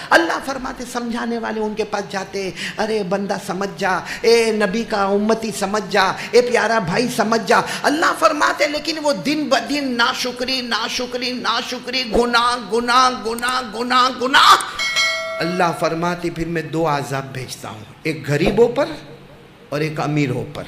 اللہ فرماتے سمجھانے والے ان کے پاس جاتے، ارے بندہ سمجھ جا، اے نبی کا امتی سمجھ جا، اے پیارا بھائی سمجھ جا۔ اللہ فرماتے لیکن وہ دن بدن ناشکری ناشکری ناشکری، گناہ گناہ گناہ گناہ گناہ۔ اللہ فرماتے پھر میں دو عذاب بھیجتا ہوں، ایک غریبوں پر اور ایک امیروں پر۔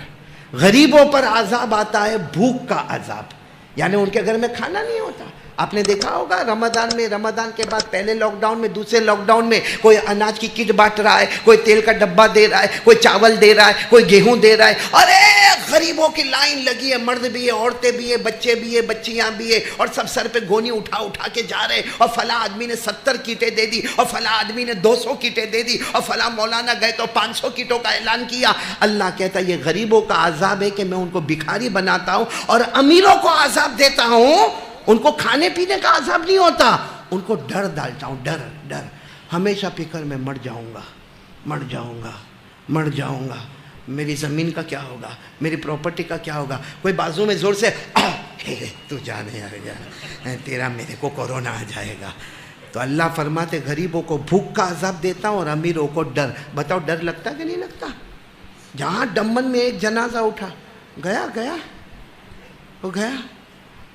غریبوں پر عذاب آتا ہے بھوک کا عذاب، یعنی ان کے گھر میں کھانا نہیں ہوتا۔ آپ نے دیکھا ہوگا رمضان میں، رمضان کے بعد پہلے لاک ڈاؤن میں، دوسرے لاک ڈاؤن میں کوئی اناج کی کٹ بانٹ رہا ہے، کوئی تیل کا ڈبہ دے رہا ہے، کوئی چاول دے رہا ہے، کوئی گیہوں دے رہا ہے۔ ارے غریبوں کی لائن لگی ہے، مرد بھی ہے، عورتیں بھی ہے، بچے بھی ہے، بچیاں بھی ہے، اور سب سر پہ گونی اٹھا اٹھا کے جا رہے، اور فلاں آدمی نے 70 کٹیں دے دی، اور فلاں آدمی نے 200 کٹیں دے دی، اور فلاں مولانا گئے تو 500 کٹوں کا اعلان کیا۔ اللہ کہتا ہے یہ غریبوں کا عذاب ہے کہ میں ان کو بھکاری بناتا ہوں، اور امیروں کو عذاب دیتا ہوں، ان کو کھانے پینے کا عذاب نہیں ہوتا، ان کو ڈر ڈالتا ہوں، ڈر ڈر، ہمیشہ فکر میں مر جاؤں گا، مر جاؤں گا، مر جاؤں گا، میری زمین کا کیا ہوگا، میری پراپرٹی کا کیا ہوگا۔ کوئی بازو میں زور سے تو جانے آ گیا تیرا، میرے کو کورونا آ جائے گا۔ تو اللہ فرماتے غریبوں کو بھوک کا عذاب دیتا ہوں اور امیروں کو ڈر۔ بتاؤ ڈر لگتا کہ نہیں لگتا؟ جہاں ڈمن میں ایک جنازہ اٹھا، گیا گیا وہ گیا،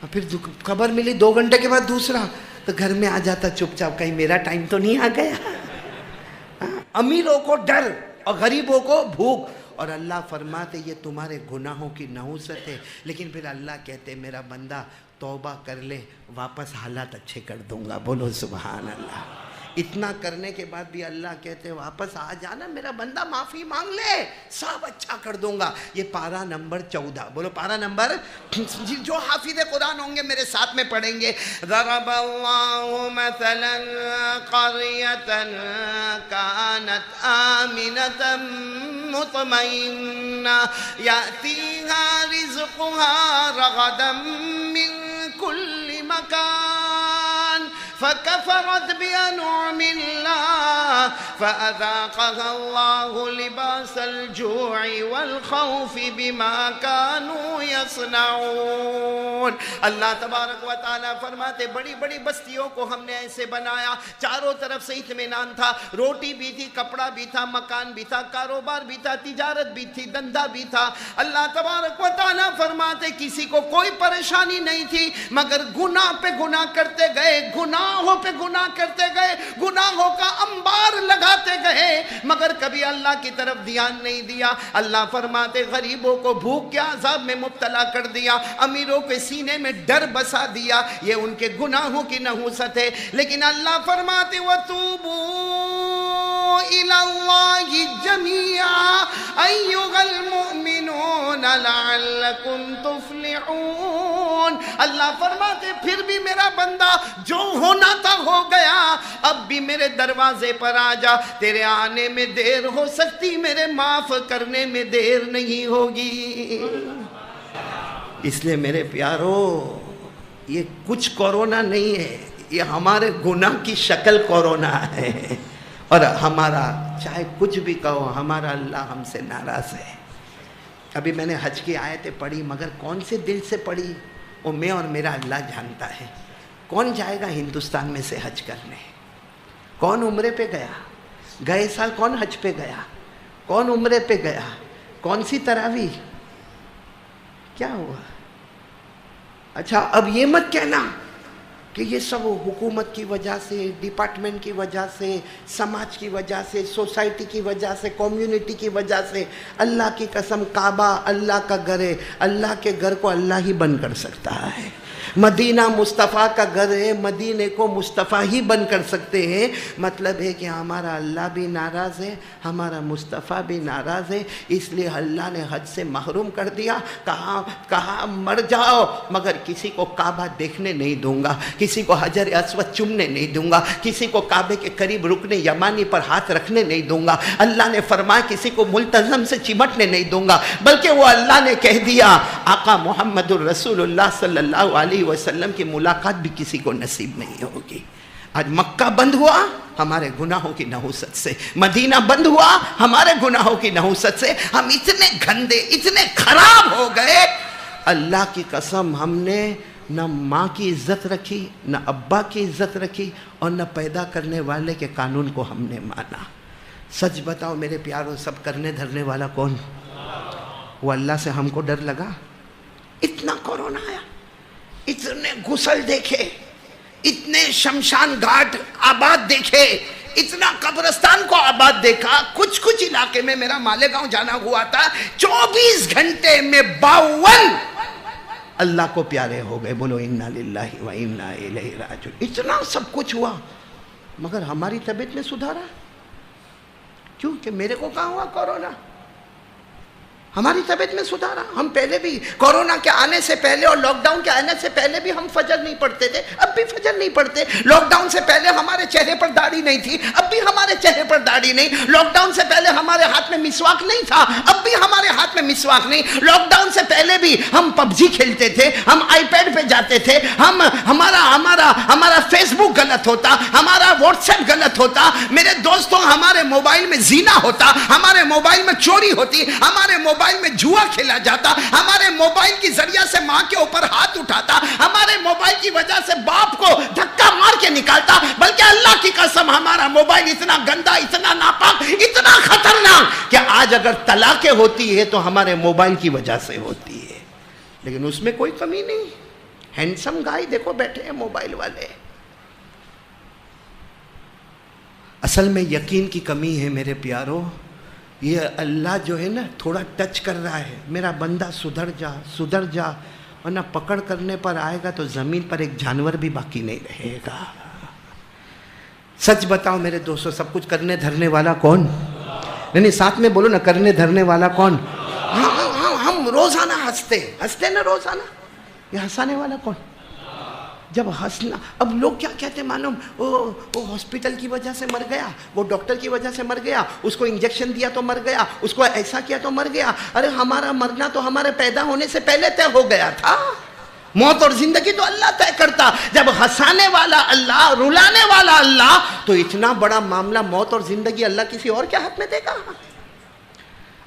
اور پھر خبر ملی 2 گھنٹے کے بعد دوسرا، تو گھر میں آ جاتا چپ چاپ، کہیں میرا ٹائم تو نہیں آ گیا۔ امیروں کو ڈر اور غریبوں کو بھوک، اور اللہ فرماتے یہ تمہارے گناہوں کی نحوست ہے، لیکن پھر اللہ کہتے میرا بندہ توبہ کر لے، واپس حالات اچھے کر دوں گا۔ بولو سبحان اللہ۔ اتنا کرنے کے بعد بھی اللہ کہتے واپس آ جانا میرا بندہ، معافی مانگ لے، سب اچھا کر دوں گا۔ یہ پارہ نمبر 14، بولو پارہ نمبر، جو حافظ قرآن ہوں گے میرے ساتھ میں پڑھیں گے۔ ضرب اللہ مثلا قریۃ کانت آمنۃ مطمئنہ یأتیہا رزقها رغدا من کل مکان فكفرت بأنعم الله فأذاقها الله لباس الجوع والخوف بما كانوا يصنعون۔ اللہ تبارک و تعالیٰ فرماتے بڑی بڑی بستیوں کو ہم نے ایسے بنایا، چاروں طرف سے اطمینان تھا، روٹی بھی تھی، کپڑا بھی تھا، مکان بھی تھا، کاروبار بھی تھا، تجارت بھی تھی، دھندا بھی تھا۔ اللہ تبارک و تعالیٰ فرماتے کسی کو کوئی پریشانی نہیں تھی، مگر گناہ پہ گناہ کرتے گئے، گناہوں پہ گناہ کرتے گئے، گناہوں کا انبار لگاتے گئے، مگر کبھی اللہ کی طرف دھیان نہیں دیا۔ اللہ فرماتے غریبوں کو بھوک کے عذاب میں مبتلا کر دیا، امیروں کے سینے میں ڈر بسا دیا، یہ ان کے گناہوں کی نحوست ہے۔ لیکن اللہ فرماتے وَتُوبُوا إِلَى اللَّهِ جَمِيعًا أَيُّهَا الْمُؤْمِنُونَ لَعَلَّكُمْ تُفْلِحُونَ۔ اللہ فرماتے پھر بھی میرا بندہ جو ہونا تھا ہو گیا، اب بھی میرے دروازے پر آ جا، تیرے آنے میں دیر ہو سکتی، میرے معاف کرنے میں دیر نہیں ہوگی۔ اس لیے میرے پیارو یہ کچھ کورونا نہیں ہے، یہ ہمارے گناہ کی شکل کورونا ہے، اور ہمارا چاہے کچھ بھی کہو ہمارا اللہ ہم سے ناراض ہے۔ ابھی میں نے حج کی آیتیں پڑھی، مگر کون سے دل سے پڑھی وہ میں اور میرا اللہ جانتا ہے۔ کون جائے گا ہندوستان میں سے حج کرنے؟ کون عمرے پہ گیا؟ گئے سال کون حج پہ گیا؟ کون عمرے پہ گیا؟ کون سی تراویح؟ کیا ہوا؟ اچھا اب یہ مت کہنا کہ یہ سب حکومت کی وجہ سے، ڈپارٹمنٹ کی وجہ سے، سماج کی وجہ سے، سوسائٹی کی وجہ سے، کمیونٹی کی وجہ سے۔ اللہ کی قسم کعبہ اللہ کا گھر ہے، اللہ کے گھر کو اللہ ہی بند کر سکتا ہے۔ مدینہ مصطفیٰ کا گھر ہے، مدینے کو مصطفیٰ ہی بند کر سکتے ہیں۔ مطلب ہے کہ ہمارا اللہ بھی ناراض ہے، ہمارا مصطفیٰ بھی ناراض ہے، اس لیے اللہ نے حج سے محروم کر دیا۔ کہا مر جاؤ مگر کسی کو کعبہ دیکھنے نہیں دوں گا، کسی کو حجر اسود چومنے نہیں دوں گا، کسی کو کعبے کے قریب رکن یمانی پر ہاتھ رکھنے نہیں دوں گا۔ اللہ نے فرمایا کسی کو ملتزم سے چمٹنے نہیں دوں گا، بلکہ وہ اللہ نے کہہ دیا آقا محمد الرسول اللہ صلی اللہ علیہ وسلم کی ملاقات بھی کسی کو نصیب نہیں ہوگی۔ آج مکہ بند ہوا ہمارے گناہوں کی نحوست سے، مدینہ بند ہوا ہمارے گناہوں کی نحوست سے۔ ہم اتنے گندے، اتنے خراب ہو گئے، اللہ کی قسم ہم نے نہ ماں کی عزت رکھی، نہ ابا کی عزت رکھی، اور نہ پیدا کرنے والے کے قانون کو ہم نے مانا۔ سچ بتاؤ میرے پیاروں، سب کرنے دھرنے والا کون؟ وہ اللہ سے ہم کو ڈر لگا؟ اتنا کورونا آیا، اتنے غسل دیکھے، اتنے شمشان گھاٹ آباد دیکھے، اتنا قبرستان کو آباد دیکھا، کچھ علاقے میں میرا مالیگاؤں جانا ہوا تھا، 24 گھنٹے میں 52 اللہ کو پیارے ہو گئے۔ بولو انا للہ و انا الیہ راجعون۔ اتنا سب کچھ ہوا مگر ہماری طبیعت میں سدھارا کیوں؟ کہ میرے کو کہاں ہوا کورونا؟ ہماری طبیعت میں سدھارا۔ ہم پہلے بھی کورونا کے آنے سے پہلے اور لاک ڈاؤن کے آنے سے پہلے بھی ہم فجر نہیں پڑھتے تھے، اب بھی فجر نہیں پڑھتے۔ لاک ڈاؤن سے پہلے ہمارے چہرے پر داڑھی نہیں تھی، اب بھی ہمارے چہرے پر داڑھی نہیں۔ لاک ڈاؤن سے پہلے ہمارے ہاتھ میں مسواک نہیں تھا، اب بھی ہمارے ہاتھ میں مسواک نہیں۔ لاک ڈاؤن سے پہلے بھی ہم پب جی کھیلتے تھے، ہم آئی پیڈ پہ جاتے تھے، ہمارا فیس بک غلط ہوتا، ہمارا واٹس ایپ غلط ہوتا، میرے دوستوں ہمارے موبائل میں زنا ہوتا، ہمارے موبائل میں چوری ہوتی، ہمارے موبائل میں جوا کھیلا جاتا، ہمارے موبائل کی ذریعہ سے ماں کے اوپر ہاتھ اٹھاتا، ہمارے موبائل کی وجہ سے باپ کو دھکا مار کے نکالتا۔ بلکہ اللہ کی قسم ہمارا موبائل اتنا گندا، اتنا ناپاک، اتنا خطرناک کہ آج اگر طلاقیں ہوتی ہے تو ہمارے موبائل کی وجہ سے ہوتی ہے، لیکن اس میں کوئی کمی نہیں۔ ہینڈسم گائے دیکھو بیٹھے ہیں موبائل والے۔ اصل میں یقین کی کمی ہے میرے پیاروں۔ یہ اللہ جو ہے نا تھوڑا ٹچ کر رہا ہے، میرا بندہ سدھر جا، ورنہ پکڑ کرنے پر آئے گا تو زمین پر ایک جانور بھی باقی نہیں رہے گا۔ سچ بتاؤ میرے دوستوں، سب کچھ کرنے دھرنے والا کون؟ نہیں ساتھ میں بولو نا، کرنے دھرنے والا کون؟ ہم روزانہ ہنستے نا روزانہ، یہ ہنسانے والا کون؟ جب ہنسنا، اب لوگ کیا کہتے ہیں معلوم؟ وہ ہاسپٹل کی وجہ سے مر گیا، وہ ڈاکٹر کی وجہ سے مر گیا، اس کو انجیکشن دیا تو مر گیا، اس کو ایسا کیا تو مر گیا۔ ارے ہمارا مرنا تو ہمارے پیدا ہونے سے پہلے طے ہو گیا تھا۔ موت اور زندگی تو اللہ طے کرتا۔ جب ہنسانے والا اللہ، رلانے والا اللہ، تو اتنا بڑا معاملہ موت اور زندگی اللہ کسی اور کے ہاتھ میں دے گا؟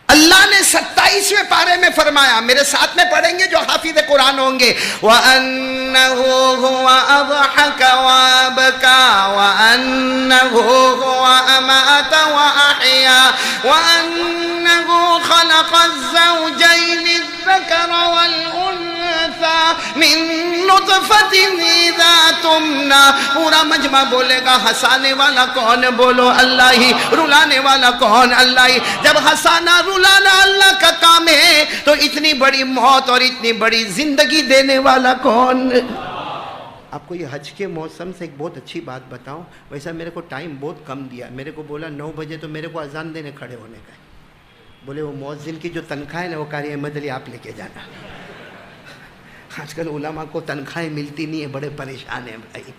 اللہ نے 27ویں پارے میں فرمایا، میرے ساتھ میں پڑھیں گے جو حافظ قرآن ہوں گے، وَأَنَّهُ هُوَ أَضْحَكَ وَأَبْكَى وَأَنَّهُ هُوَ أَمَاتَ وَأَحْيَا وَأَنَّهُ خَلَقَ الزَّوْجَيْنِ الذَّكَرَ وَالْأُنثَى مِن نُطْفَةٍ إِذَا تُمْنَىٰ۔ پورا مجمع بولے گا ہنسانے والا کون؟ بولو اللہ ہی۔ رلانے والا کون؟ اللہ ہی۔ جب ہنسانا رلانا اللہ کا کام ہے تو اتنی بڑی موت اور اتنی بڑی زندگی دینے والا کون؟ آپ کو یہ حج کے موسم سے ایک بہت اچھی بات بتاؤں۔ ویسا میرے کو ٹائم بہت کم دیا، میرے کو بولا 9 بجے تو میرے کو اذان دینے کھڑے ہونے کا ہے۔ بولے وہ مؤذن کی جو تنخواہ ہے نا وہ قاری احمد علی آپ لے کے جانا۔ آج کل علماء کو تنخواہیں ملتی نہیں ہے، بڑے پریشان ہیں بھائی۔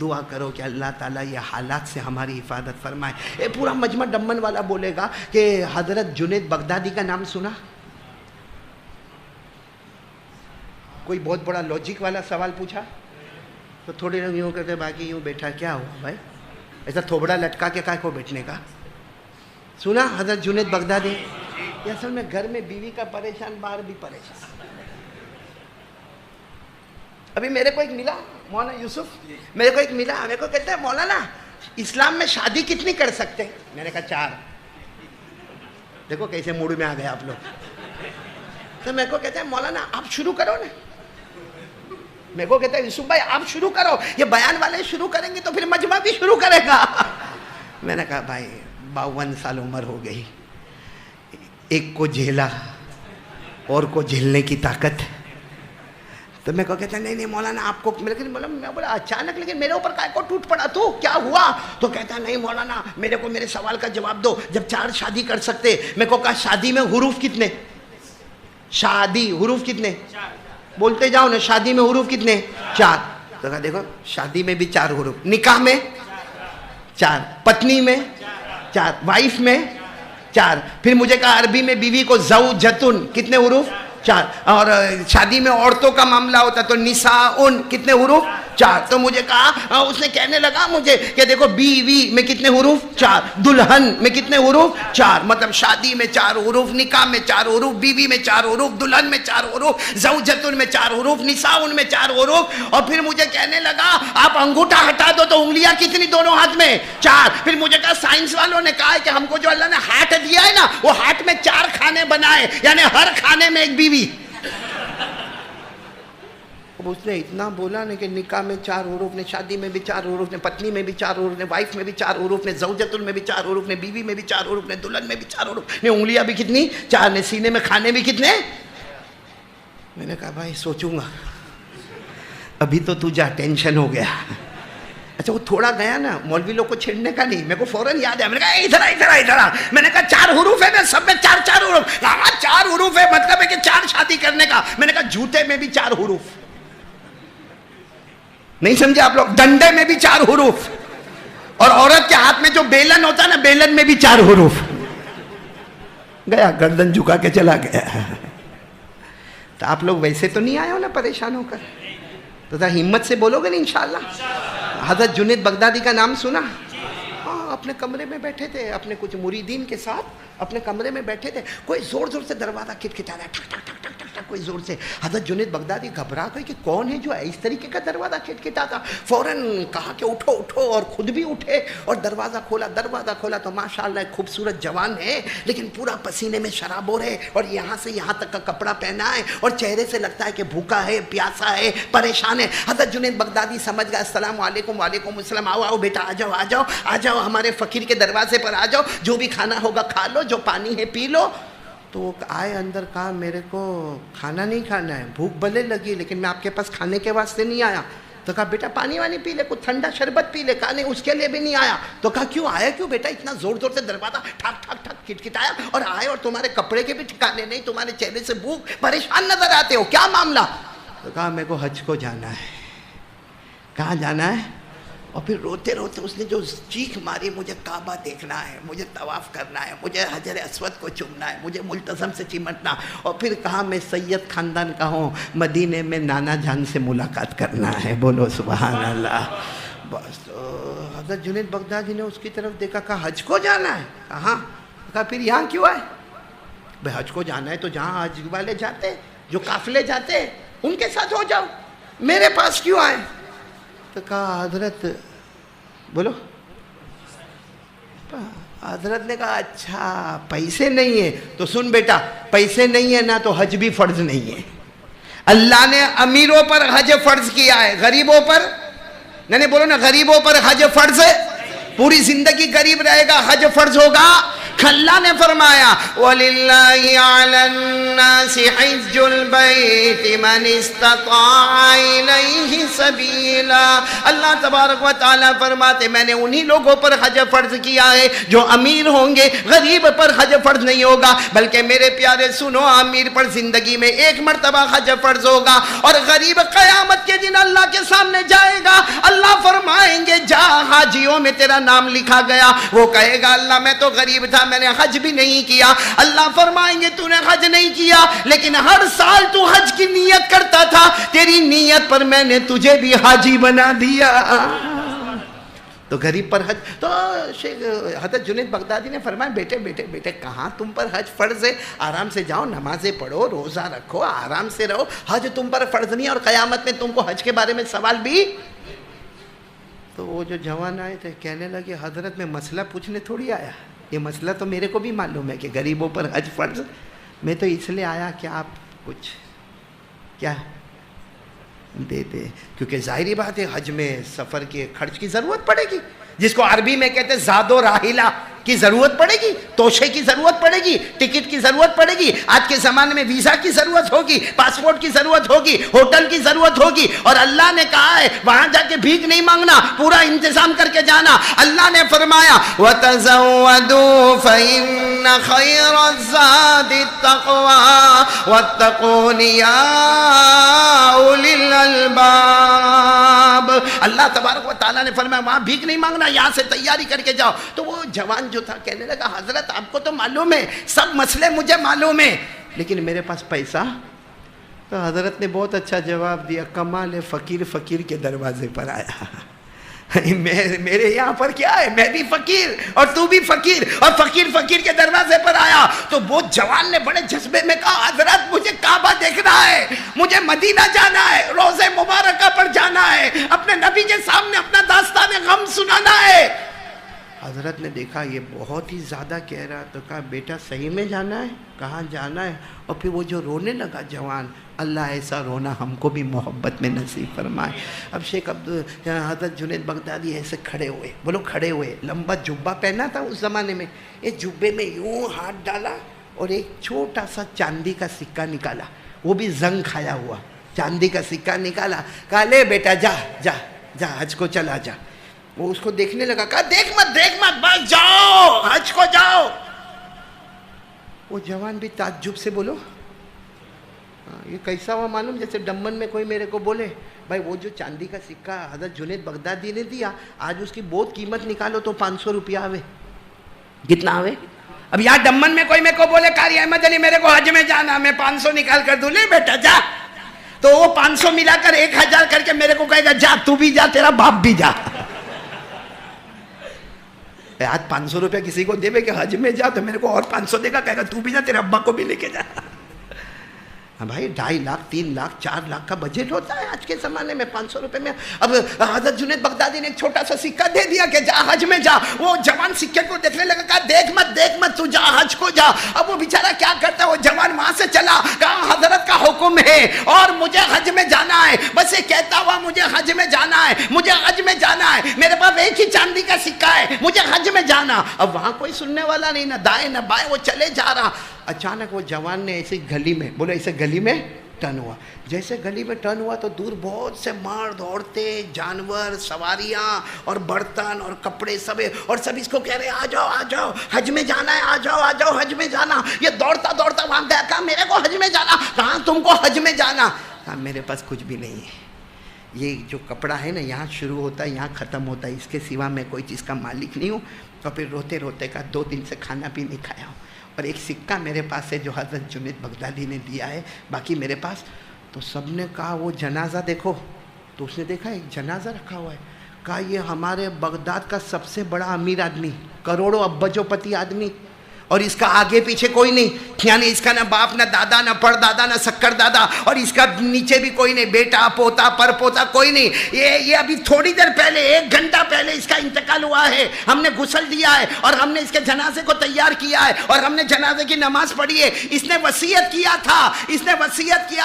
دعا کرو کہ اللہ تعالیٰ یہ حالات سے ہماری حفاظت فرمائے۔ اے پورا مجمع ڈمن والا بولے گا کہ حضرت جنید بغدادی کا نام سنا؟ کوئی بہت بڑا لوجک والا سوال پوچھا تو تھوڑے لوگ یوں کہتے باقی یوں بیٹھا، کیا ہوا بھائی؟ ایسا تھوبڑا لٹکا کے کائے کو بیٹھنے کا؟ سنا حضرت جنید بغدادی؟ یہ اصل میں گھر میں بیوی کا پریشان، باہر بھی پریشان۔ ابھی میرے کو ایک ملا مولانا یوسف، میرے کو ایک ملا، میرے کو کہتا ہے مولانا اسلام میں شادی کتنی کر سکتے ہیں؟ میں نے کہا 4۔ دیکھو کیسے موڈ میں آ گئے آپ لوگ۔ تو میرے کو کہتے ہیں مولانا آپ شروع کرو نا۔ میرے کو کہتا ہے یوسف بھائی آپ شروع کرو، یہ بیان والے شروع کریں گے تو پھر مجمع بھی شروع کرے گا۔ میں نے کہا بھائی 52 سال عمر ہو گئی، ایک کو جھیلا اور کو جھیلنے کی طاقت۔ تو میں کو کہتا ہے نہیں مولانا آپ کو، میں بولا اچانک لیکن میرے اوپر کائے کو ٹوٹ پڑا تو کیا ہوا؟ تو کہتا ہے نہیں مولانا میرے کو میرے سوال کا جواب دو، جب 4 شادی کر سکتے، میں کو کہا شادی میں حروف کتنے؟ شادی حروف کتنے؟ بولتے جاؤ نا، شادی میں حروف کتنے؟ 4۔ تو کہا دیکھو شادی میں بھی 4 حروف، نکاح میں 4، پتنی میں 4، وائف میں 4۔ پھر مجھے کہا عربی میں بیوی کو زوجتن، کتنے حروف؟ 4۔ اور شادی میں عورتوں کا معاملہ ہوتا تو نساءن، کتنے حروف؟ 4. تو مجھے کہا، اس نے کہنے لگا مجھے کہ دیکھو بیوی میں کتنے حروف؟ 4. دلہن میں کتنے حروف؟ 4. مطلب شادی میں 4 حروف، نکاح میں 4 حروف، بیوی میں 4 حروف، دلہن میں 4 حروف، زوجتن میں 4 حروف، نساؤن میں 4 حروف. اور پھر مجھے کہنے لگا آپ انگوٹھا ہٹا دو تو انگلیاں کتنی دونوں ہاتھ میں؟ 4. پھر مجھے کہا سائنس والوں نے کہا ہے کہ ہم کو جو اللہ نے ہاتھ دیا ہے نا، وہ ہاتھ میں 4 کھانے بنائے، یعنی ہر کھانے میں ایک بیوی. اب اس نے اتنا بولا نا کہ نکاح میں 4 حروف نے، شادی میں بھی 4 حروف نے، پتنی میں بھی 4 حروف نے، وائف میں بھی 4 حروف نے، زوجتن میں بھی 4 حروف نے، بیوی میں بھی 4 حروف نے، دلہن میں بھی 4 حروف نے، انگلیاں بھی کتنی؟ 4 نے، سینے میں کھانے بھی کتنے؟ میں نے کہا بھائی سوچوں گا. ابھی تو جا، ٹینشن ہو گیا. اچھا وہ تھوڑا گیا نا، مولوی لوگ کو چھیڑنے کا نہیں، میرے کو فوراً یاد ہے. میں نے کہا ادھر میں نے کہا 4 حروف ہے، میں سب میں 4 حروف. ہاں 4 حروف ہے، مطلب ہے کہ 4 شادی کرنے کا. میں نے کہا جوتے میں بھی 4 حروف. نہیں سمجھے آپ لوگ؟ ڈنڈے میں بھی 4 حروف، اور عورت کے ہاتھ میں جو بیلن ہوتا ہے نا، بیلن میں بھی 4 حروف. گیا گردن جھکا کے چلا گیا. تو آپ لوگ ویسے تو نہیں آئے ہو نا پریشان ہو کر؟ تو ذرا ہمت سے بولو گے نا انشاءاللہ. حضرت جنید بغدادی کا نام سنا؟ ہاں اپنے کمرے میں بیٹھے تھے، اپنے کچھ مریدین کے ساتھ اپنے کمرے میں بیٹھے تھے. کوئی زور زور سے دروازہ کھٹکھٹا رہا ہے، ٹھک ٹھک ٹھک ٹھک ٹھک ٹھک، کوئی زور سے. حضرت جنید بغدادی گھبرا گئے کہ کون ہے جو اس طریقے کا دروازہ کھٹکھٹاتا. فوراً کہا کہ اٹھو اٹھو، اور خود بھی اٹھے اور دروازہ کھولا. دروازہ کھولا تو ماشاءاللہ ایک خوبصورت جوان ہے، لیکن پورا پسینے میں شرابور ہے، اور یہاں سے یہاں تک کا کپڑا پہنا ہے، اور چہرے سے لگتا ہے کہ بھوکا ہے، پیاسا ہے، پریشان ہے. حضرت جنید بغدادی سمجھ گیا، السلام علیکم. وعلیکم السلام. آؤ آؤ بیٹا، آ جاؤ آ جاؤ آ جاؤ، ہمارے فقیر کے دروازے پر آ جاؤ، جو بھی کھانا ہوگا کھا لو، جو پانی ہے پی لو. تو وہ آئے اندر، کہا میرے کو کھانا نہیں کھانا ہے، بھوک بھلے لگی لیکن میں آپ کے پاس کھانے کے واسطے نہیں آیا. تو کہا بیٹا پانی وانی پی لے، کچھ ٹھنڈا شربت پی لے. کہا نہیں اس کے لیے بھی نہیں آیا. تو کہا کیوں آیا کیوں بیٹا؟ اتنا زور زور سے دروازہ ٹھک ٹھک ٹھک کھٹکھٹایا اور آئے، اور تمہارے کپڑے کے بھی ٹھکانے نہیں، تمہارے چہرے سے بھوک، پریشان نظر آتے ہو، کیا معاملہ؟ تو کہا میرے کو حج کو جانا ہے. کہاں جانا ہے؟ اور پھر روتے روتے اس نے جو چیخ ماری، مجھے کعبہ دیکھنا ہے، مجھے طواف کرنا ہے، مجھے حجر اسود کو چومنا ہے، مجھے ملتزم سے چمٹنا. اور پھر کہا میں سید خاندان کا ہوں، مدینے میں نانا جان سے ملاقات کرنا ہے. بولو سبحان اللہ. بس تو حضرت جنید بغدادی نے اس کی طرف دیکھا، کہا حج کو جانا ہے؟ کہا کہا پھر یہاں کیوں آئے؟ بھائی حج کو جانا ہے تو جہاں حج والے جاتے، جو قافلے جاتے، ان کے ساتھ ہو جاؤ، میرے پاس کیوں آئے؟ تو کہا حضرت، بولو. حضرت نے کہا اچھا پیسے نہیں ہیں تو سن بیٹا، پیسے نہیں ہیں نا تو حج بھی فرض نہیں ہے. اللہ نے امیروں پر حج فرض کیا ہے، غریبوں پر نہیں. بولو نا، غریبوں پر حج فرض ہے. پوری زندگی غریب رہے گا، حج فرض ہوگا. اللہ نے فرمایا وَلِلَّهِ عَلَى النَّاسِ حِجُّ الْبَيْتِ مَنِ اسْتَطَاعَ إِلَيْهِ سَبِيلًا. اللہ تبارک و تعالیٰ فرماتے میں نے انہی لوگوں پر حج فرض کیا ہے جو امیر ہوں گے، غریب پر حج فرض نہیں ہوگا. بلکہ میرے پیارے سنو، امیر پر زندگی میں 1 مرتبہ حج فرض ہوگا، اور غریب قیامت کے دن اللہ کے سامنے جائے گا. اللہ فرمائیں گے جا، حاجیوں میں تیرا نام لکھا گیا. وہ کہے گا اللہ میں تو غریب تھا، میں نے حج بھی نہیں کیا. اللہ فرمائیں گے تو نے حج نہیں کیا، لیکن ہر سال تو حج کی نیت کرتا تھا، تیری نیت پر میں نے تجھے بھی حاجی بنا دیا. تو غریب پر حج. تو حضرت جنید بغدادی نے فرمایا بیٹے بیٹے بیٹے، کہاں تم پر حج فرض ہے؟ آرام سے جاؤ، نمازیں پڑھو، روزہ رکھو، آرام سے رہو. حج تم پر فرض نہیں، اور قیامت میں تم کو حج کے بارے میں سوال بھی. تو وہ جو جوان آئے تھے کہنے لگے حضرت میں مسئلہ پوچھنے تھوڑی آیا، یہ مسئلہ تو میرے کو بھی معلوم ہے کہ غریبوں پر حج فرض. میں تو اس لیے آیا کہ آپ کچھ کیا دے دے، کیونکہ ظاہری بات ہے حج میں سفر کے خرچ کی ضرورت پڑے گی، جس کو عربی میں کہتے ہیں زاد و راحلہ کی ضرورت پڑے گی، توشے کی ضرورت پڑے گی، ٹکٹ کی ضرورت پڑے گی. آج کے زمانے میں ویزا کی ضرورت ہوگی، پاسپورٹ کی ضرورت ہوگی، ہوٹل کی ضرورت ہوگی. اور اللہ نے کہا ہے وہاں جا کے بھیک نہیں مانگنا، پورا انتظام کر کے جانا. اللہ نے فرمایا وَتَزَوَّدُوا فَإِنَّ خَيْرَ الزَّادِ التَّقْوَى وَاتَّقُونِ يَا أُولِي الْأَلْبَابِ. اللہ تبارک و تعالیٰ نے فرمایا وہاں بھیک نہیں مانگنا، یہاں سے تیاری کر کے جاؤ. تو وہ جوان جو تھا کہنے لگا حضرت آپ کو تو معلوم ہے، سب مسئلے مجھے معلوم ہے، لیکن میرے پاس پیسہ تو حضرت نے بہت اچھا جواب دیا، کمال فقیر فقیر کے دروازے پر آیا. میرے یہاں پر کیا ہے، میں بھی فقیر اور تو بھی فقیر، اور فقیر فقیر کے دروازے پر آیا. تو وہ جوان نے بڑے جذبے میں کہا، حضرت مجھے کعبہ دیکھنا ہے، مجھے مدینہ جانا ہے، روضہ مبارکہ پر جانا ہے، اپنے نبی کے سامنے اپنا داستان غم سنانا ہے. حضرت نے دیکھا یہ بہت ہی زیادہ کہہ رہا، تو کہا بیٹا صحیح میں جانا ہے؟ کہاں جانا ہے؟ اور پھر وہ جو رونے لگا جوان، اللہ ایسا رونا ہم کو بھی محبت میں نصیب فرمائے. اب شیخ حضرت جنید بغدادی ایسے کھڑے ہوئے، بولو کھڑے ہوئے، لمبا جبہ پہنا تھا اس زمانے میں، یہ جبے میں یوں ہاتھ ڈالا اور ایک چھوٹا سا چاندی کا سکہ نکالا، وہ بھی زنگ کھایا ہوا چاندی کا سکہ نکالا. کہا لے بیٹا جا جا جا حج کو چلا جا. وہ اس کو دیکھنے لگا، کہا دیکھ مت بس جاؤ حج کو جاؤ. وہ جوان بھی تعجب سے، بولو یہ کیسا ہوا معلوم؟ جیسے ڈمن میں کوئی میرے کو بولے بھائی وہ جو چاندی کا سکہ حضرت جنید بغدادی نے دیا، آج اس کی بہت قیمت نکالو تو 500 روپیہ آوے. کتنا آوے؟ اب یہاں ڈمن میں کوئی میرے کو بولے قاری احمد علی میرے کو حج میں جانا، میں 500 نکال کر دوں، لے بیٹا جا. تو وہ 500 ملا کر 1000 کر کے میرے کو کہے گا جا تو بھی جا، تیرا باپ بھی جا. آج 500 روپیہ کسی کو دے کہ حج میں جا، تو میرے کو اور 500 دے گا، کہے گا تو بھی جا، تیرے ابا کو بھی لے کے جا. بھائی 2.5 لاکھ 3 لاکھ 4 لاکھ کا بجٹ ہوتا ہے آج کے زمانے میں 500 روپے میں. اب حضرت جنید بغدادی نے ایک چھوٹا سا سکہ دے دیا کہ جا حج میں جا. وہ جوان سکے کو دیکھنے لگا، کہا دیکھ مت تو جا حج کو جا. اب وہ بیچارہ کیا کرتا ہے، وہ جوان وہاں سے چلا، کہا حضرت کا حکم ہے اور مجھے حج میں جانا ہے. بس یہ کہتا ہوا مجھے حج میں جانا ہے، مجھے حج میں جانا ہے، میرے پاس ایک ہی چاندی کا سکہ ہے، مجھے حج میں جانا. اب وہاں کوئی سننے والا نہیں، نہ دائیں نہ بائیں، وہ چلے جا رہا. اچانک وہ جوان نے ایسے گلی میں، بولو ایسے گلی میں ٹرن ہوا. جیسے گلی میں ٹرن ہوا تو دور بہت سے مرد، عورتیں، جانور، سواریاں اور برتن اور کپڑے سب، اور سب اس کو کہہ رہے آ جاؤ حج میں جانا ہے، آ جاؤ حج میں جانا. یہ دوڑتا وہاں گیا، کہا میرے کو حج میں جانا. کہاں تم کو حج میں جانا؟ کہا میرے پاس کچھ بھی نہیں ہے، یہ جو کپڑا ہے نا یہاں شروع ہوتا ہے یہاں ختم ہوتا ہے، اس کے سوا میں کوئی چیز کا مالک نہیں ہوں. اور پھر روتے کا 2 دن سے کھانا بھی نہیں کھایا ہوں، اور ایک سکہ میرے پاس ہے جو حضرت جنید بغدادی نے دیا ہے، باقی میرے پاس. تو سب نے کہا وہ جنازہ دیکھو. تو اس نے دیکھا ایک جنازہ رکھا ہوا ہے. کہا یہ ہمارے بغداد کا سب سے بڑا امیر آدمی، کروڑوں ابجو پتی آدمی، اور اس کا آگے پیچھے کوئی نہیں، یعنی اس کا نہ باپ نہ دادا نہ پڑ دادا نہ سکر دادا، اور اس کا نیچے بھی کوئی نہیں، بیٹا پوتا پر پوتا کوئی نہیں. یہ ابھی تھوڑی دیر پہلے 1 گھنٹہ پہلے اس کا انتقال ہوا ہے. ہم نے غسل دیا ہے اور ہم نے اس کے جنازے کو تیار کیا ہے اور ہم نے جنازے کی نماز پڑھی ہے. اس نے وصیت کیا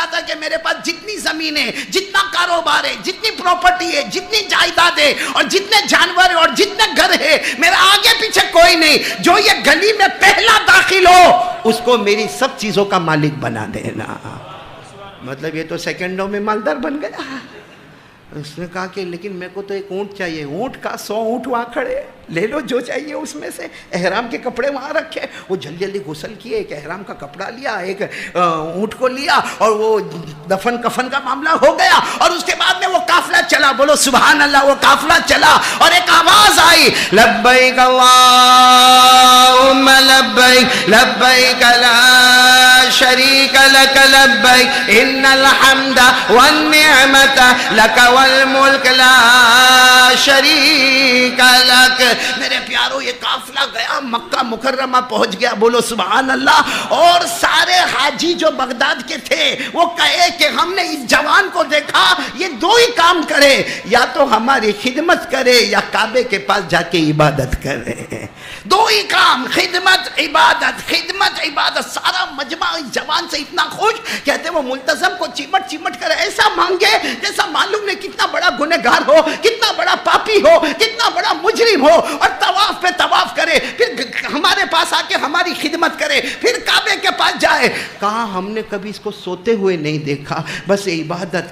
تھا کہ میرے پاس جتنی زمین ہے، جتنا کاروبار ہے، جتنی پراپرٹی ہے، جتنی جائیداد ہے اور جتنے جانور ہیں اور جتنے گھر ہے، میرا آگے پیچھے کوئی نہیں، جو یہ گلی میں پہلا داخل ہو اس کو میری سب چیزوں کا مالک بنا دینا. مطلب یہ تو سیکنڈوں میں مالدار بن گیا. اس نے کہا کہ لیکن میرے کو تو ایک اونٹ چاہیے. اونٹ کا 100 اونٹ وہاں کھڑے، لے لو جو چاہیے اس میں سے. احرام کے کپڑے وہاں رکھے. وہ جلدی غسل کیے، ایک احرام کا کپڑا لیا، ایک اونٹ کو لیا، اور وہ دفن کفن کا معاملہ ہو گیا. اور اس کے بعد میں وہ قافلہ چلا، بولو سبحان اللہ. وہ قافلہ چلا اور ایک آواز آئی، لبیک اللہم لبیک لبیک لا شریک لک لبیک ان الحمد والنعمت لک والملک لا شریک لک. میرے پیارو یہ قافلہ گیا، مکہ مکرمہ پہنچ گیا، بولو سبحان اللہ. اور سارے حاجی جو بغداد کے تھے وہ کہے کہ ہم نے اس جوان کو دیکھا، یہ 2 ہی کام کرے، یا تو ہماری خدمت کرے یا کعبے کے پاس جا کے عبادت کرے. 2 ہی کام، خدمت عبادت. سارا مجمع اس جوان سے اتنا خوش، کہتے وہ ملتزم کو چمٹ کر ایسا مانگے جیسا معلوم نہیں کتنا بڑا گنہگار ہو، کتنا بڑا پاپی ہو، کتنا بڑا مجرم ہو، اور طواف پہ طواف کرے، پھر ہمارے پاس آ کے ہماری خدمت کرے، پھر کعبے کے پاس جائے. کہا ہم نے کبھی اس کو سوتے ہوئے نہیں دیکھا، بس عبادت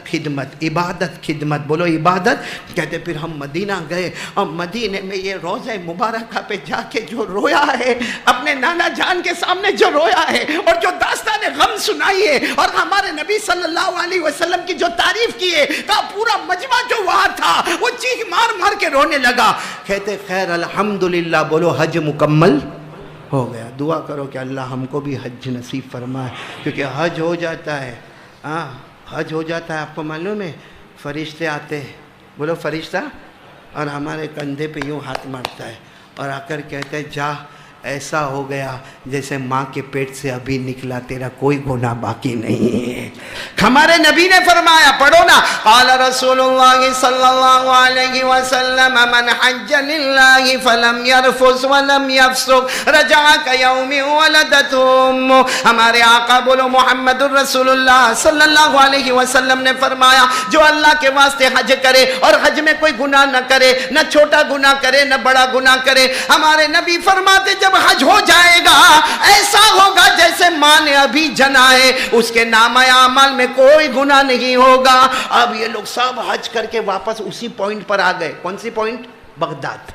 خدمت. بولو عبادت. کہتے پھر ہم مدینہ گئے، اور مدینے میں یہ روضہ مبارکہ پہ جا کے جو رویا ہے، اپنے نانا جان کے سامنے جو رویا ہے، اور جو داستان غم سنائی ہے، اور ہمارے نبی صلی اللہ علیہ وسلم کی جو تعریف کی ہے، کہا پورا مجمع جو وہاں تھا وہ چیخ مار کے رونے لگا. کہتے خیر الحمدللہ. بولو حج مکمل ہو گیا. دعا کرو کہ اللہ ہم کو بھی حج نصیب فرمائے، کیونکہ حج ہو جاتا ہے ہاں حج ہو جاتا ہے، آپ کو معلوم ہے فرشتے آتے ہیں، بولو فرشتہ، اور ہمارے کندھے پہ یوں ہاتھ مارتا ہے اور آ کر کہتے ہیں جا، ایسا ہو گیا جیسے ماں کے پیٹ سے ابھی نکلا، تیرا کوئی گناہ باقی نہیں ہے۔ ہمارے نبی نے فرمایا، پڑھو نا، قال رسول اللہ صلی اللہ علیہ وسلم من حج للہ فلم یرفث ولم یفسق رجع کیوم ولدتہ امہ۔ ہمارے آقا بولو محمد الرسول اللہ صلی اللہ علیہ وسلم نے فرمایا، جو اللہ کے واسطے حج کرے اور حج میں کوئی گناہ نہ کرے، نہ چھوٹا گناہ کرے نہ بڑا گناہ کرے، ہمارے نبی فرماتے جب حج ہو جائے گا ایسا ہوگا جیسے ماں نے ابھی جنا ہے، اس کے نامہ اعمال میں کوئی گناہ نہیں ہوگا۔ اب یہ لوگ سب حج کر کے واپس اسی پوائنٹ پر آ گئے۔ کون سی پوائنٹ؟ بغداد،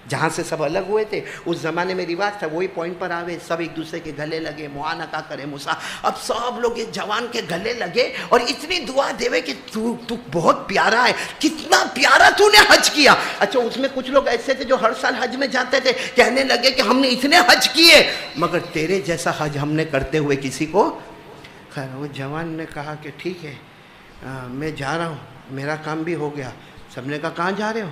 جہاں سے سب الگ ہوئے تھے۔ اس زمانے میں رواج تھا، وہی پوائنٹ پر آوے، سب ایک دوسرے کے گلے لگے، معانقہ کرے موسیٰ۔ اب سب لوگ ایک جوان کے گلے لگے اور اتنی دعا دیوے کہ تو بہت پیارا ہے، کتنا پیارا تو نے حج کیا۔ اچھا اس میں کچھ لوگ ایسے تھے جو ہر سال حج میں جاتے تھے، کہنے لگے کہ ہم نے اتنے حج کیے مگر تیرے جیسا حج ہم نے کرتے ہوئے کسی کو۔ خیر وہ جوان نے کہا کہ ٹھیک ہے میں جا رہا ہوں، میرا کام بھی ہو گیا۔ سب نے کہا کہاں جا رہے ہو؟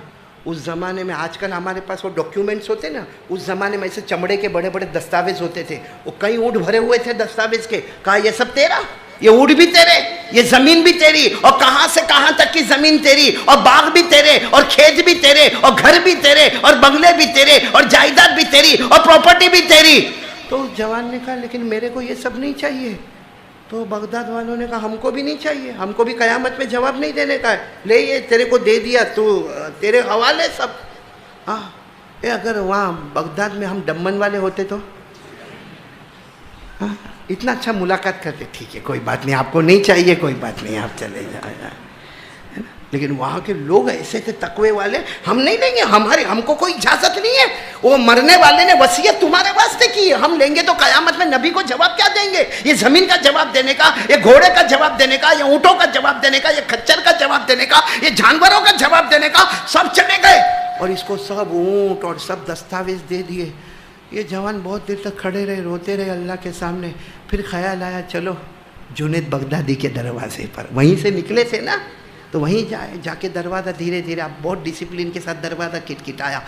اس زمانے میں آج کل ہمارے پاس وہ ڈاکیومنٹس ہوتے نا، اس زمانے میں ایسے چمڑے کے بڑے بڑے دستاویز ہوتے تھے، وہ کئی اونٹ بھرے ہوئے تھے دستاویز کے۔ کہا یہ سب تیرا، یہ اونٹ بھی تیرے، یہ زمین بھی تیری، اور کہاں سے کہاں تک کی زمین تیری، اور باغ بھی تیرے، اور کھیت بھی تیرے، اور گھر بھی تیرے، اور بنگلے بھی تیرے، اور جائیداد بھی تیری، اور پراپرٹی بھی تیری۔ تو اس جوان نے کہا لیکن میرے کو یہ سب نہیں چاہیے۔ تو بغداد والوں نے کہا ہم کو بھی نہیں چاہیے، ہم کو بھی قیامت میں جواب نہیں دینے کا ہے، لے یہ تیرے کو دے دیا، تو تیرے حوالے سب۔ ہاں اگر وہاں بغداد میں ہم ڈمن والے ہوتے تو اتنا اچھا ملاقات کرتے، ٹھیک ہے کوئی بات نہیں، آپ کو نہیں چاہیے کوئی بات نہیں، آپ چلے جائیں۔ لیکن وہاں کے لوگ ایسے تھے تقوی والے، ہم نہیں لیں گے، ہم کو کوئی اجازت نہیں ہے، وہ مرنے والے نے وصیت تمہارے واسطے کی ہے، ہم لیں گے تو قیامت میں نبی کو جواب کیا دیں گے؟ یہ زمین کا جواب دینے کا، یہ گھوڑے کا جواب دینے کا، یہ اونٹوں کا جواب دینے کا، یہ کھچر کا جواب دینے کا، یہ جانوروں کا جواب دینے کا، سب چلے گئے اور اس کو سب اونٹ اور سب دستاویز دے دیے۔ یہ جوان بہت دیر تک کھڑے رہے، روتے رہے اللہ کے سامنے۔ پھر خیال آیا چلو جنید بغدادی کے دروازے پر، وہیں سے نکلے تھے نا، تو وہیں جا کے دروازہ دھیرے دھیرے اب بہت ڈسپلن کے ساتھ دروازہ کٹکھٹایا۔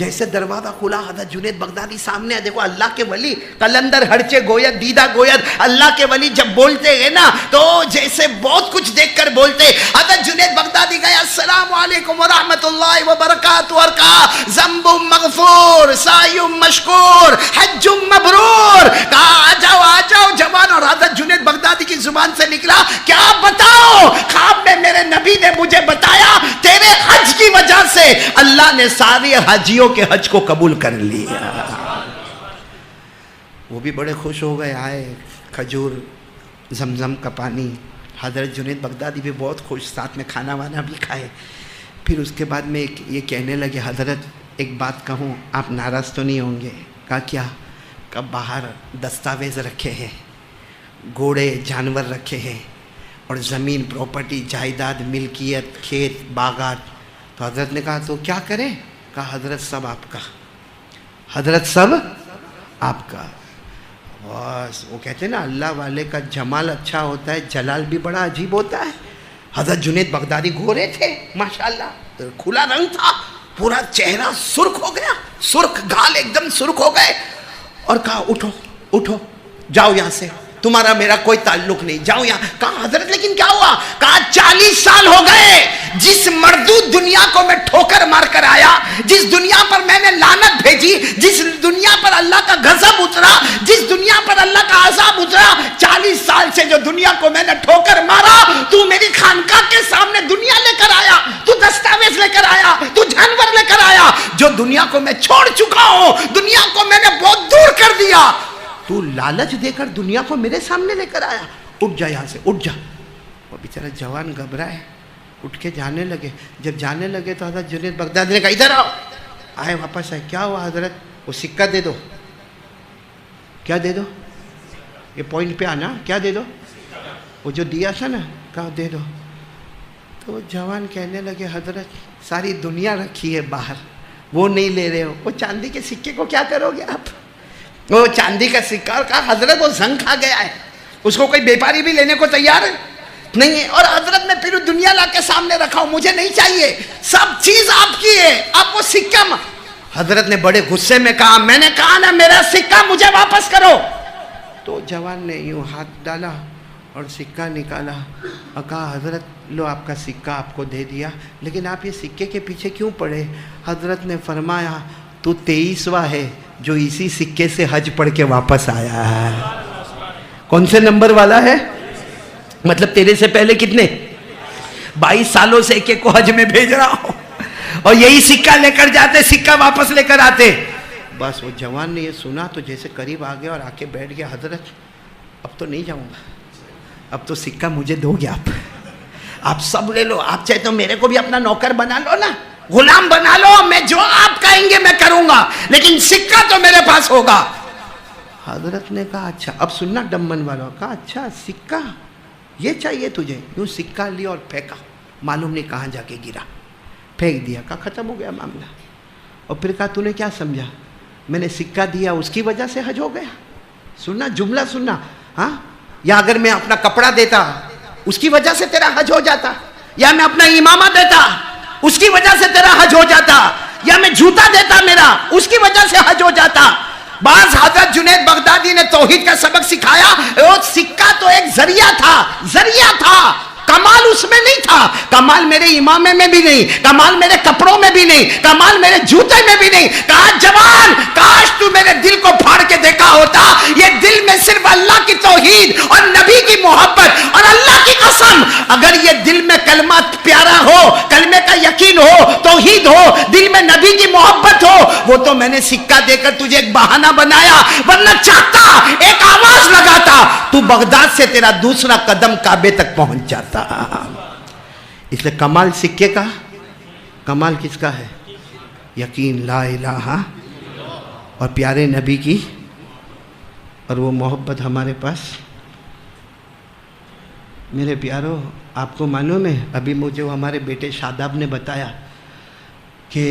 جیسے دروازہ کھلا حضرت جنید بغدادی سامنے ہے۔ دیکھو اللہ کے ولی قلندر ہرچے گوید دیدہ گوید، اللہ کے ولی جب بولتے ہیں نا تو جیسے بہت کچھ دیکھ کر بولتے۔ حضرت جنید بغدادی گیا السلام علیکم ورحمۃ اللہ وبرکاتہ اور کہا ذنب مغفور سعی مشکور حج مبرور۔ کہا آ جاؤ جوان، اور حضرت جنید بغدادی کی زبان سے نکلا کیا بتاؤ؟ خواب میں میرے نبی نے مجھے بتایا تیرے حج کی وجہ سے اللہ نے سارے حاجیوں کے حج کو قبول کر لیا۔ وہ بھی بڑے خوش ہو گئے، آئے کھجور زمزم کا پانی۔ حضرت جنید بغدادی بھی بہت خوش، ساتھ میں کھانا وانا بھی کھائے۔ پھر اس کے بعد میں یہ کہنے لگے حضرت ایک بات کہوں، آپ ناراض تو نہیں ہوں گے؟ کہا کیا؟ کہ باہر دستاویز رکھے ہیں، گھوڑے جانور رکھے ہیں، اور زمین پراپرٹی جائیداد ملکیت کھیت باغات۔ تو حضرت نے کہا تو کیا کریں؟ کہا حضرت سب آپ کا، حضرت سب آپ کا۔ بس وہ کہتے ہیں نا اللہ والے کا جمال اچھا ہوتا ہے، جلال بھی بڑا عجیب ہوتا ہے۔ حضرت جنید بغدادی گورے تھے ماشاءاللہ، کھلا رنگ تھا، پورا چہرہ سرخ ہو گیا، سرخ گال ایک دم سرخ ہو گئے، اور کہا اٹھو اٹھو جاؤ یہاں سے، تمہارا میرا کوئی تعلق نہیں، جاؤ یہاں۔ کہا حضرت لیکن کیا ہوا؟ کہا 40 سال ہو گئے جس مردود دنیا کو میں ٹھوکر مار کر آیا، جس دنیا پر میں نے لعنت بھیجی، جس دنیا پر اللہ کا غضب اترا، جس دنیا پر اللہ کا عذاب اترا، 40 سال سے جو دنیا کو میں نے ٹھوکر مارا، تو میری خانقاہ کے سامنے دنیا لے کر آیا، تو دستاویز لے کر آیا، تو جانور لے کر آیا، جو دنیا کو میں چھوڑ چکا ہوں، دنیا کو میں نے بہت دور کر دیا، تو لالچ دے کر دنیا کو میرے سامنے لے کر آیا، اٹھ جا یہاں سے، اٹھ جا۔ وہ بیچارہ جوان گھبرائے، اٹھ کے جانے لگے۔ جب جانے لگے تو حضرت جنید بغدادی نے کہا ادھر آؤ، آئے واپس آئے۔ کیا ہوا حضرت؟ وہ سکہ دے دو۔ کیا دے دو؟ یہ پوائنٹ پہ آنا، کیا دے دو؟ وہ جو دیا تھا نا، کہا دے دو۔ تو وہ جوان کہنے لگے حضرت ساری دنیا رکھی ہے باہر، وہ نہیں لے رہے ہو، وہ چاندی کے سکے کو کیا کرو گے آپ؟ وہ چاندی کا سکہ، اور کہا حضرت وہ زنگ کھا گیا ہے، اس کو کوئی بیپاری بھی لینے کو تیار ہے، نہیں ہے. اور حضرت میں پھر دنیا لا کے سامنے رکھا ہوں, مجھے نہیں چاہیے, سب چیز آپ کی ہے, آپ وہ سکہ. حضرت نے بڑے غصے میں کہا, میں نے کہا نا میرا سکہ مجھے واپس کرو. تو جوان نے یوں ہاتھ ڈالا اور سکہ نکالا اور کہا حضرت لو آپ کا سکہ آپ کو دے دیا, لیکن آپ یہ سکے کے پیچھے کیوں پڑے؟ حضرت نے فرمایا تو 23واں ہے جو اسی سکے سے حج پڑھ کے واپس آیا ہے. کون سے نمبر والا ہے؟ مطلب تیرے سے پہلے کتنے 22 سالوں سے ایک ایک کو حج میں بھیج رہا ہوں اور یہی سکہ لے کر جاتے, سکہ واپس لے کر آتے. بس وہ جوان نے یہ سنا تو جیسے قریب آ گیا اور آ کے بیٹھ گیا, حضرت اب تو نہیں جاؤں گا, اب تو سکہ مجھے دو گے آپ سب لے لو, آپ چاہے تو میرے کو بھی اپنا نوکر بنا لو نا, غلام بنا لو, میں جو آپ کہیں گے میں کروں گا, لیکن سکہ تو میرے پاس ہوگا. حضرت نے کہا اچھا, اب سننا ڈمن والا, کہا اچھا سکہ یہ چاہیے تجھے, یوں سکہ لیا اور پھینکا, معلوم نہیں کہاں جا کے گرا, پھینک دیا, کہا ختم ہو گیا معاملہ. اور پھر کہا تو نے کیا سمجھا میں نے سکہ دیا اس کی وجہ سے حج ہو گیا؟ سننا جملہ سننا, ہاں, یا اگر میں اپنا کپڑا دیتا اس کی وجہ سے تیرا حج ہو جاتا, یا میں اپنا امامہ دیتا اس کی وجہ سے تیرا حج ہو جاتا, یا میں جوتا دیتا میرا اس کی وجہ سے حج ہو جاتا. بعض حضرت جنید بغدادی نے توحید کا سبق سکھایا, وہ سکہ تو ایک ذریعہ تھا, کمال اس میں نہیں تھا, کمال میرے امامے میں بھی نہیں, کمال میرے کپڑوں میں بھی نہیں, کمال میرے جوتے میں بھی نہیں. کہا جوان کاش تو میرے دل کو پھاڑ کے دیکھا ہوتا, یہ دل میں صرف اللہ کی توحید اور نبی کی محبت اور اللہ کی قسم, اگر یہ دل میں کلمہ پیارا ہو, کلمے کا یقین ہو, توحید ہو, دل میں نبی کی محبت ہو, وہ تو میں نے سکہ دے کر تجھے ایک بہانہ بنایا, ورنہ چاہتا ایک آواز لگاتا تو بغداد سے تیرا دوسرا قدم کعبے تک پہنچ جاتا. اس لئے کمال سکے کا, کمال کس کا ہے؟ یقین لا الہ اور پیارے نبی کی, اور وہ محبت ہمارے پاس. میرے پیارو آپ کو معلوم ہے, ابھی مجھے وہ ہمارے بیٹے شاداب نے بتایا کہ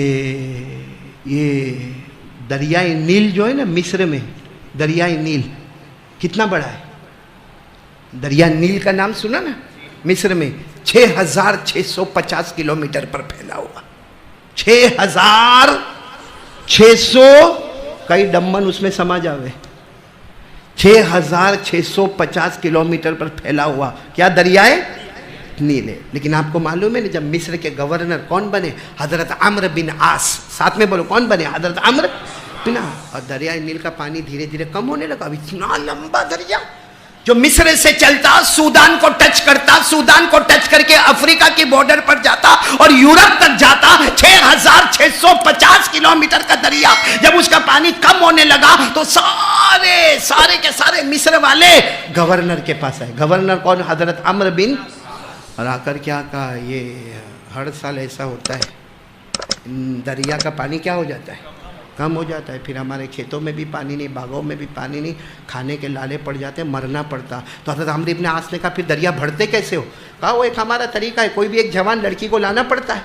یہ دریائے نیل جو ہے نا مصر میں, دریائے نیل کتنا بڑا ہے؟ دریا نیل کا نام سنا نا, مصر میں 6650 کلومیٹر پر پھیلا ہوا, 6600, کئی ڈمن اس میں سما جاوے, 6650 کلومیٹر پر پھیلا ہوا کیا دریائے نیل ہے. لیکن آپ کو معلوم ہے نا جب مصر کے گورنر کون بنے؟ حضرت عمرو بن عاص, ساتھ میں بولو کون بنے؟ حضرت عمرو بن عاص. اور دریائے نیل کا پانی دھیرے دھیرے کم ہونے لگا, اب اتنا لمبا دریا جو مصر سے چلتا سودان کو ٹچ کرتا, سودان کو ٹچ کر کے افریقہ کی بارڈر پر جاتا اور یورپ تک جاتا, 6650 کلومیٹر کا دریا. جب اس کا پانی کم ہونے لگا تو سارے کے سارے مصر والے گورنر کے پاس آئے. گورنر کون؟ حضرت عمرو بن, اور آ کر کیا کہا, یہ ہر سال ایسا ہوتا ہے, دریا کا پانی کیا ہو جاتا ہے؟ کم ہو جاتا ہے. پھر ہمارے کھیتوں میں بھی پانی نہیں, باغوں میں بھی پانی نہیں, کھانے کے لالے پڑ جاتے, مرنا پڑتا. تو حضرت عمرو بن عاص نے کہا پھر دریا بڑھتے کیسے ہو؟ کہا وہ ایک ہمارا طریقہ ہے, کوئی بھی ایک جوان لڑکی کو لانا پڑتا ہے,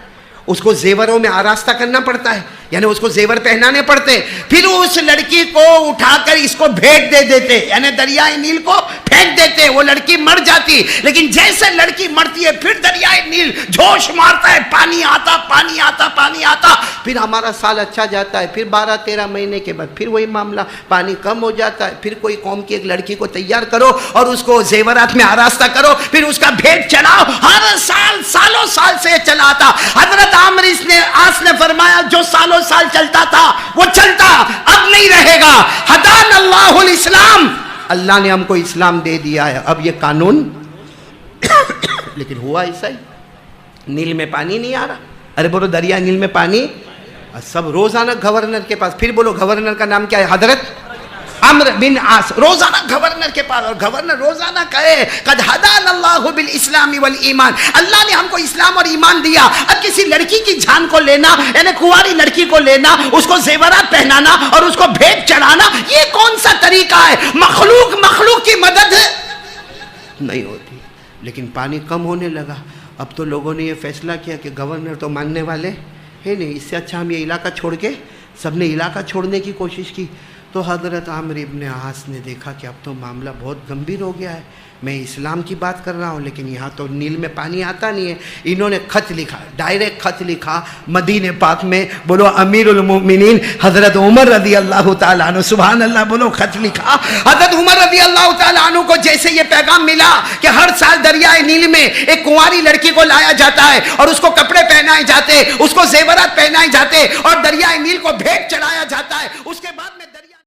اس کو زیوروں میں آراستہ کرنا پڑتا ہے, یعنی اس کو زیور پہنانے پڑتے, پھر اس لڑکی کو اٹھا کر اس کو بھیج دے دیتے, یعنی دریائے نیل کو پھینک دیتے, وہ لڑکی مر جاتی. لیکن جیسے لڑکی مرتی ہے پھر دریائے نیل جوش مارتا ہے, پانی آتا پانی آتا پانی آتا, پھر ہمارا سال اچھا جاتا ہے. پھر 12-13 مہینے کے بعد پھر وہی معاملہ, پانی کم ہو جاتا ہے. پھر کوئی قوم کی ایک لڑکی کو تیار کرو اور اس کو زیورات میں آراستہ کرو, پھر اس کا بھیٹ چلاؤ. ہر سال سالوں سال سے چلا آتا. حضرت عمرو عاص نے فرمایا جو سالوں سال چلتا تھا وہ چلتا, اب نہیں رہے گا. ہدان اللہ الاسلام, اللہ نے ہم کو اسلام دے دیا ہے, اب یہ قانون. لیکن ہوا ایسا ہی, نیل میں پانی نہیں آ رہا. ارے بولو دریا نیل میں پانی, سب روزانہ گورنر کے پاس. پھر بولو گورنر کا نام کیا ہے؟ حضرت عمرو بن عاص. روزانہ گورنر کے پاس, اور گورنر روزانہ کہے قد ہدان اللہ بالاسلام والایمان, اللہ نے ہم کو اسلام اور ایمان دیا. اب کسی لڑکی کی جان کو لینا, یعنی کنواری لڑکی کو لینا, اس کو زیورات پہنانا اور اس کو بھیٹ چڑھانا, یہ کون سا طریقہ ہے؟ مخلوق کی مدد نہیں ہوتی. لیکن پانی کم ہونے لگا. اب تو لوگوں نے یہ فیصلہ کیا کہ گورنر تو ماننے والے ہے نہیں, اس سے اچھا ہم یہ علاقہ چھوڑ کے, سب نے علاقہ چھوڑنے کی کوشش کی. تو حضرت عمرو ابن عاص نے دیکھا کہ اب تو معاملہ بہت گمبھیر ہو گیا ہے، میں اسلام کی بات کر رہا ہوں لیکن یہاں تو نیل میں پانی آتا نہیں ہے. انہوں نے خط لکھا، ڈائریکٹ خط لکھا مدینہ پاک میں. بولو امیر المومنین حضرت عمر رضی اللہ تعالیٰ عنہ، سبحان اللہ بولو. خط لکھا حضرت عمر رضی اللہ تعالیٰ عنہ کو. جیسے یہ پیغام ملا کہ ہر سال دریائے نیل میں ایک کنواری لڑکی کو لایا جاتا ہے اور اس کو کپڑے پہنائے جاتے، اس کو زیورات پہنائے جاتے اور دریائے نیل کو بھیٹ چڑھایا جاتا ہے، اس کے بعد میں